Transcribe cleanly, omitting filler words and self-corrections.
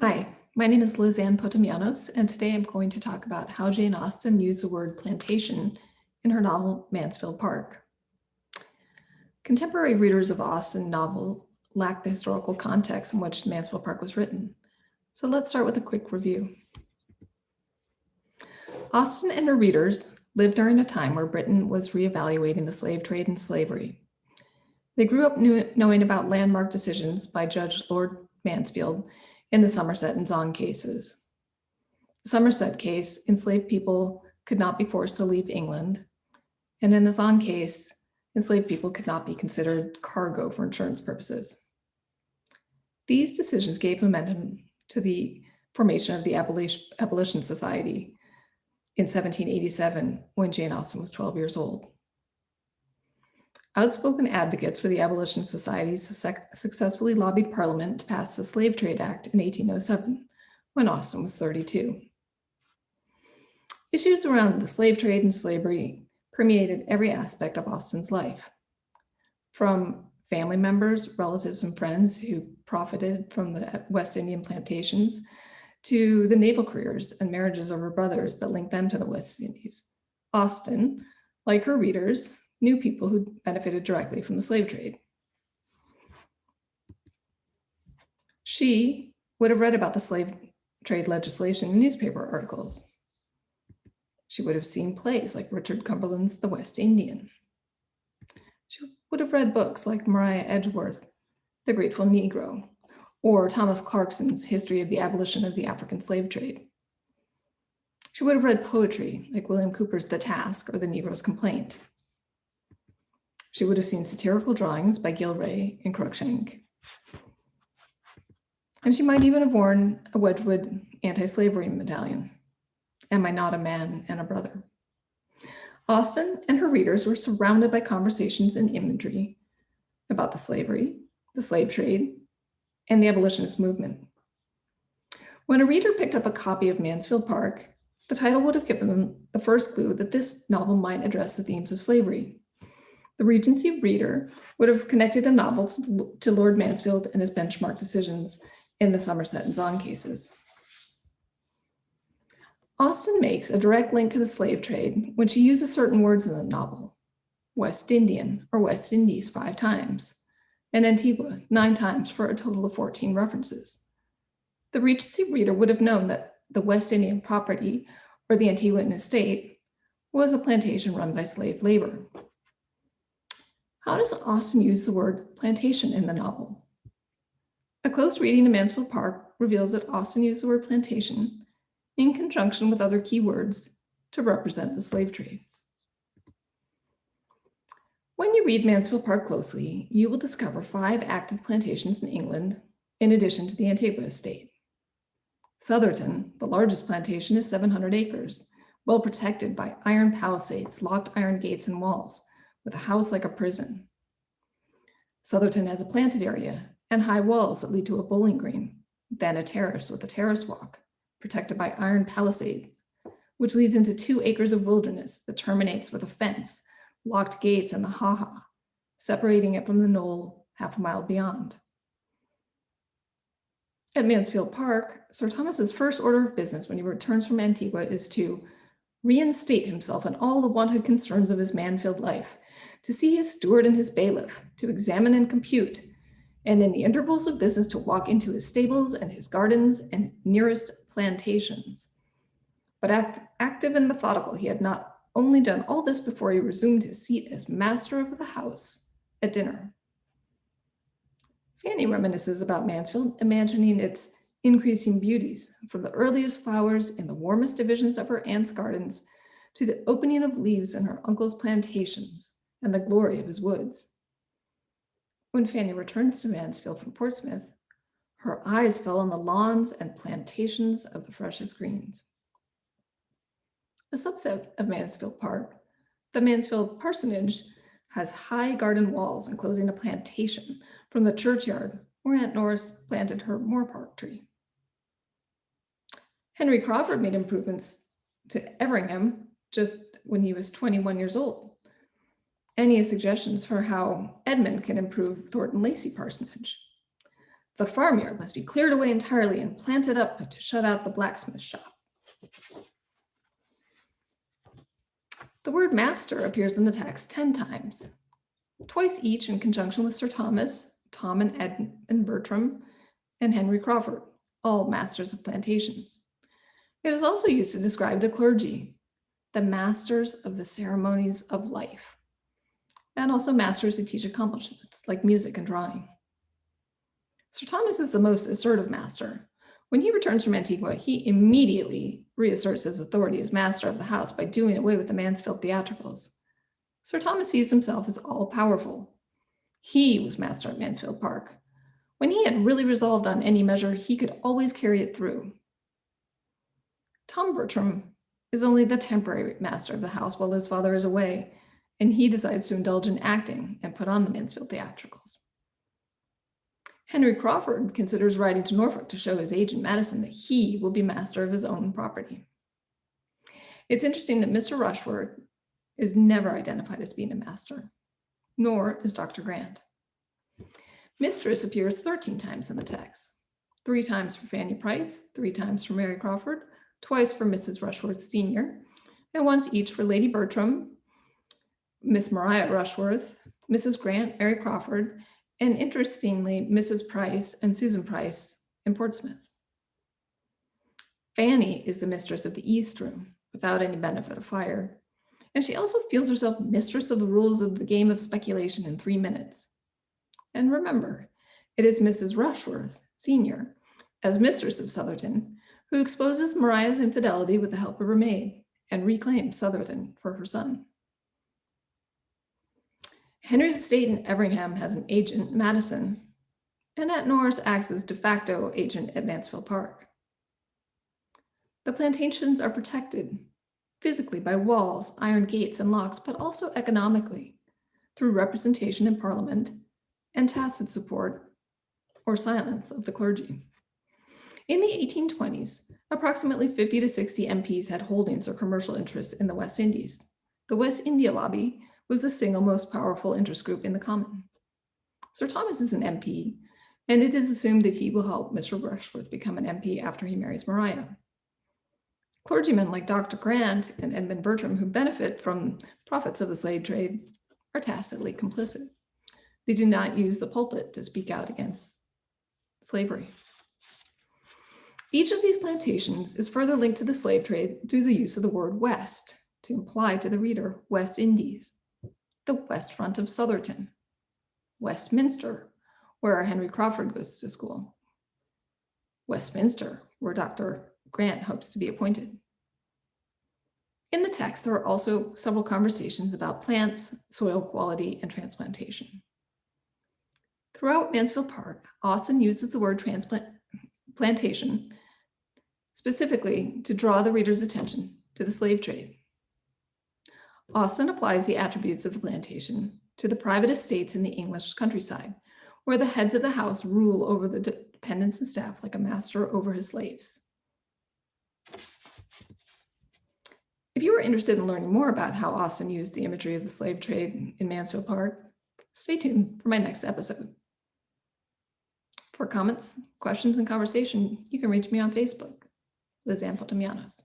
Hi, my name is Liz Ann Potamianos, and today I'm going to talk about how Jane Austen used the word plantation in her novel Mansfield Park. Contemporary readers of Austen novels lack the historical context in which Mansfield Park was written. So let's start with a quick review. Austen and her readers lived during a time where Britain was reevaluating the slave trade and slavery. They grew up knowing about landmark decisions by Judge Lord Mansfield in the Somerset and Zong cases. The Somerset case, enslaved people could not be forced to leave England, and in the Zong case, enslaved people could not be considered cargo for insurance purposes. These decisions gave momentum to the formation of the Abolition Society in 1787 when Jane Austen was 12 years old. Outspoken advocates for the Abolition Society successfully lobbied Parliament to pass the Slave Trade Act in 1807 when Austen was 32. Issues around the slave trade and slavery permeated every aspect of Austen's life, from family members, relatives, and friends who profited from the West Indian plantations to the naval careers and marriages of her brothers that linked them to the West Indies. Austen, like her readers, knew people who benefited directly from the slave trade. She would have read about the slave trade legislation in newspaper articles. She would have seen plays like Richard Cumberland's The West Indian. She would have read books like Maria Edgeworth, The Grateful Negro, or Thomas Clarkson's History of the Abolition of the African Slave Trade. She would have read poetry like William Cooper's The Task or The Negro's Complaint. She would have seen satirical drawings by Gilray and Cruikshank. And she might even have worn a Wedgwood anti-slavery medallion. Am I not a man and a brother? Austen and her readers were surrounded by conversations and imagery about the slavery, the slave trade, and the abolitionist movement. When a reader picked up a copy of Mansfield Park, the title would have given them the first clue that this novel might address the themes of slavery. The Regency reader would have connected the novel to Lord Mansfield and his benchmark decisions in the Somerset and Zong cases. Austen makes a direct link to the slave trade when she uses certain words in the novel: West Indian or West Indies 5 times, and Antigua 9 times for a total of 14 references. The Regency reader would have known that the West Indian property, or the Antiguan estate, was a plantation run by slave labor. How does Austen use the word plantation in the novel? A close reading of Mansfield Park reveals that Austen used the word plantation in conjunction with other keywords to represent the slave trade. When you read Mansfield Park closely, you will discover 5 active plantations in England, in addition to the Antigua estate. Southerton, the largest plantation, is 700 acres, well protected by iron palisades, locked iron gates and walls, with a house like a prison. Southerton has a planted area and high walls that lead to a bowling green, then a terrace with a terrace walk, protected by iron palisades, which leads into 2 acres of wilderness that terminates with a fence, locked gates, and the ha-ha, separating it from the knoll half a mile beyond. At Mansfield Park, Sir Thomas's first order of business when he returns from Antigua is to reinstate himself in all the wonted concerns of his Mansfield life, to see his steward and his bailiff, to examine and compute, and in the intervals of business to walk into his stables and his gardens and nearest plantations. But active and methodical, he had not only done all this before he resumed his seat as master of the house at dinner. Fanny reminisces about Mansfield, imagining its increasing beauties, from the earliest flowers in the warmest divisions of her aunt's gardens to the opening of leaves in her uncle's plantations and the glory of his woods. When Fanny returns to Mansfield from Portsmouth, her eyes fell on the lawns and plantations of the freshest greens. A subset of Mansfield Park, the Mansfield Parsonage, has high garden walls enclosing a plantation from the churchyard where Aunt Norris planted her moorpark tree. Henry Crawford made improvements to Everingham just when he was 21 years old. And he has suggestions for how Edmund can improve Thornton Lacey Parsonage. The farmyard must be cleared away entirely and planted up to shut out the blacksmith shop. The word master appears in the text 10 times, twice each in conjunction with Sir Thomas, Tom and Edmund Bertram, and Henry Crawford, all masters of plantations. It is also used to describe the clergy, the masters of the ceremonies of life, and also masters who teach accomplishments like music and drawing. Sir Thomas is the most assertive master. When he returns from Antigua, he immediately reasserts his authority as master of the house by doing away with the Mansfield theatricals. Sir Thomas sees himself as all-powerful. He was master at Mansfield Park. When he had really resolved on any measure, he could always carry it through. Tom Bertram is only the temporary master of the house while his father is away, and he decides to indulge in acting and put on the Mansfield theatricals. Henry Crawford considers riding to Norfolk to show his agent Madison that he will be master of his own property. It's interesting that Mr. Rushworth is never identified as being a master, nor is Dr. Grant. Mistress appears 13 times in the text, 3 times for Fanny Price, 3 times for Mary Crawford, twice for Mrs. Rushworth Sr., and once each for Lady Bertram, Miss Maria Rushworth, Mrs. Grant, Mary Crawford, and interestingly, Mrs. Price and Susan Price in Portsmouth. Fanny is the mistress of the East Room without any benefit of fire, and she also feels herself mistress of the rules of the game of speculation in 3 minutes. And remember, it is Mrs. Rushworth, Sr., as mistress of Southerton, who exposes Maria's infidelity with the help of her maid and reclaims Southerton for her son. Henry's estate in Everingham has an agent, Madison, and at Norris acts as de facto agent at Mansfield Park. The plantations are protected physically by walls, iron gates, and locks, but also economically through representation in Parliament and tacit support or silence of the clergy. In the 1820s, approximately 50 to 60 MPs had holdings or commercial interests in the West Indies. The West India lobby was the single most powerful interest group in the Common. Sir Thomas is an MP, and it is assumed that he will help Mr. Rushworth become an MP after he marries Maria. Clergymen like Dr. Grant and Edmund Bertram, who benefit from profits of the slave trade, are tacitly complicit. They do not use the pulpit to speak out against slavery. Each of these plantations is further linked to the slave trade through the use of the word West to imply to the reader West Indies, the west front of Southerton, Westminster, where Henry Crawford goes to school, Westminster, where Dr. Grant hopes to be appointed. In the text, there are also several conversations about plants, soil quality, and transplantation. Throughout Mansfield Park, Austen uses the word plantation specifically to draw the reader's attention to the slave trade. Austen applies the attributes of the plantation to the private estates in the English countryside, where the heads of the house rule over the dependents and staff like a master over his slaves. If you are interested in learning more about how Austen used the imagery of the slave trade in Mansfield Park, stay tuned for my next episode. For comments, questions, and conversation, you can reach me on Facebook, Liz Ann Potamianos.